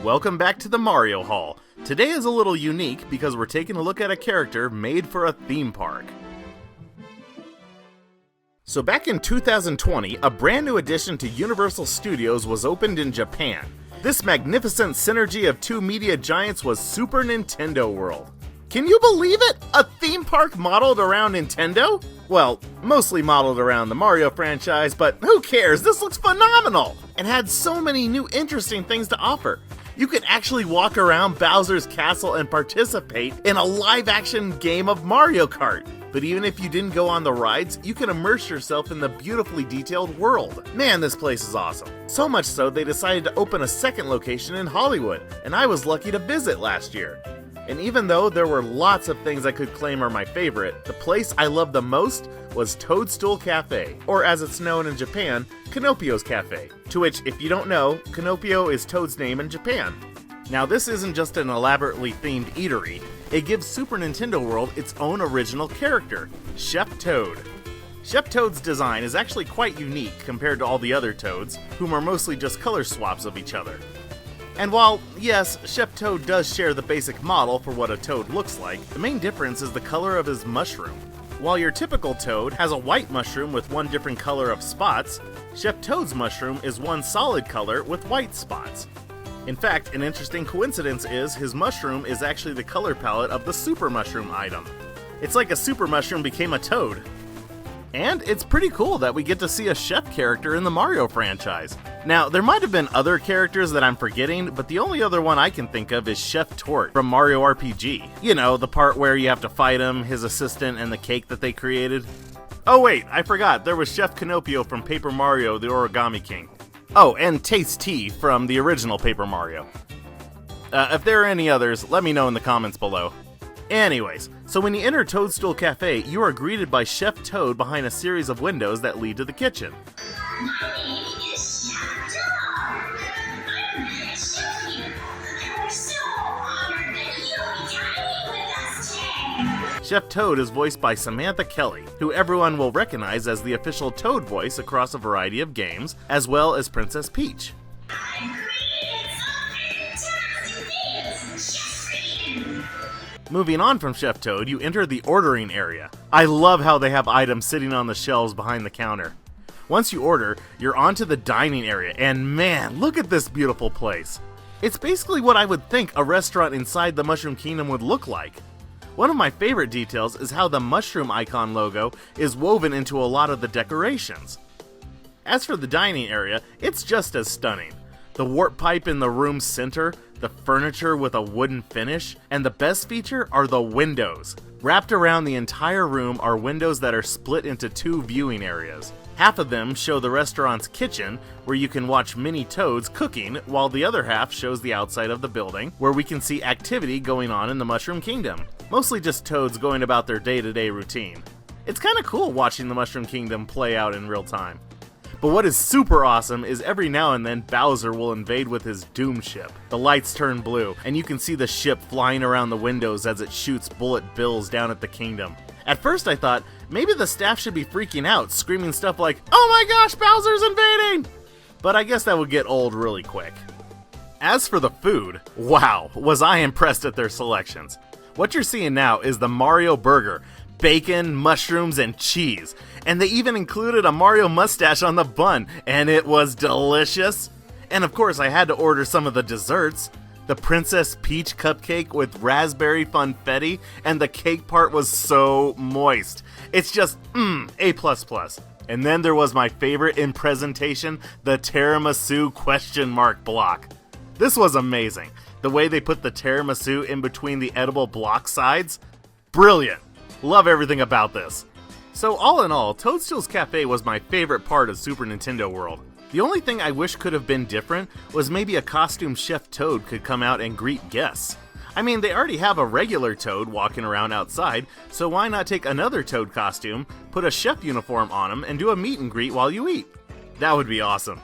Welcome back to the Mario Hall. Today is a little unique because we're taking a look at a character made for a theme park. So back in 2020, a brand new addition to Universal Studios was opened in Japan. This magnificent synergy of two media giants was Super Nintendo World. Can you believe it? A theme park modeled around Nintendo? Well, mostly modeled around the Mario franchise, but who cares? This looks phenomenal! And had so many new interesting things to offer. You could actually walk around Bowser's castle and participate in a live-action game of Mario Kart. But even if you didn't go on the rides, you can immerse yourself in the beautifully detailed world. Man, this place is awesome. So much so, they decided to open a second location in Hollywood, and I was lucky to visit last year. And even though there were lots of things I could claim are my favorite, the place I loved the most was Toadstool Cafe, or as it's known in Japan, Pinocchio's Cafe. To which, if you don't know, Pinocchio is Toad's name in Japan. Now this isn't just an elaborately themed eatery, it gives Super Nintendo World its own original character, Chef Toad. Chef Toad's design is actually quite unique compared to all the other Toads, whom are mostly just color swaps of each other. And while, yes, Chef Toad does share the basic model for what a Toad looks like, the main difference is the color of his mushroom. While your typical Toad has a white mushroom with one different color of spots, Chef Toad's mushroom is one solid color with white spots. In fact, an interesting coincidence is his mushroom is actually the color palette of the Super Mushroom item. It's like a Super Mushroom became a Toad. And it's pretty cool that we get to see a chef character in the Mario franchise. Now, there might have been other characters that I'm forgetting, but the only other one I can think of is Chef Torte from Mario RPG. You know, the part where you have to fight him, his assistant, and the cake that they created. Oh wait, I forgot, there was Chef Pinocchio from Paper Mario: The Origami King. Oh, and Taste Tea from the original Paper Mario. If there are any others, let me know in the comments below. Anyways, so when you enter Toadstool Cafe, you are greeted by Chef Toad behind a series of windows that lead to the kitchen. My name is Chef Toad. I'm here to show you. And we're so honored that you'll be dining with us today. Chef Toad is voiced by Samantha Kelly, who everyone will recognize as the official Toad voice across a variety of games, as well as Princess Peach. I've created some fantastic things just for you. Moving on from Chef Toad, you enter the ordering area. I love how they have items sitting on the shelves behind the counter. Once you order, you're onto the dining area, and man, look at this beautiful place. It's basically what I would think a restaurant inside the Mushroom Kingdom would look like. One of my favorite details is how the mushroom icon logo is woven into a lot of the decorations. As for the dining area, it's just as stunning. The warp pipe in the room's center, the furniture with a wooden finish, and the best feature are the windows. Wrapped around the entire room are windows that are split into two viewing areas. Half of them show the restaurant's kitchen, where you can watch mini Toads cooking, while the other half shows the outside of the building, where we can see activity going on in the Mushroom Kingdom. Mostly just Toads going about their day-to-day routine. It's kinda cool watching the Mushroom Kingdom play out in real time. But what is super awesome is every now and then Bowser will invade with his Doom ship. The lights turn blue, and you can see the ship flying around the windows as it shoots bullet bills down at the kingdom. At first I thought, maybe the staff should be freaking out, screaming stuff like, "Oh my gosh, Bowser's invading!" But I guess that would get old really quick. As for the food, wow, was I impressed at their selections. What you're seeing now is the Mario Burger. Bacon, mushrooms, and cheese. And they even included a Mario mustache on the bun, and it was delicious. And of course, I had to order some of the desserts. The Princess Peach cupcake with raspberry funfetti, and the cake part was so moist. It's just, A++. And then there was my favorite in presentation, the tiramisu question mark block. This was amazing. The way they put the tiramisu in between the edible block sides, brilliant. Love everything about this. So all in all, Toadstool's Cafe was my favorite part of Super Nintendo World. The only thing I wish could have been different was maybe a costume Chef Toad could come out and greet guests. I mean, they already have a regular Toad walking around outside, so why not take another Toad costume, put a chef uniform on him, and do a meet and greet while you eat? That would be awesome.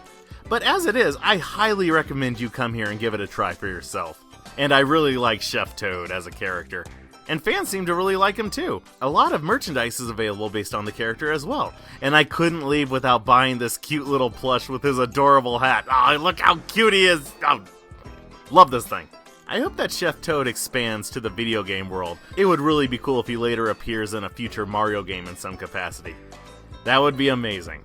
But as it is, I highly recommend you come here and give it a try for yourself. And I really like Chef Toad as a character. And fans seem to really like him too. A lot of merchandise is available based on the character as well. And I couldn't leave without buying this cute little plush with his adorable hat. Oh, look how cute he is! Oh, Love this thing. I hope that Chef Toad expands to the video game world. It would really be cool if he later appears in a future Mario game in some capacity. That would be amazing.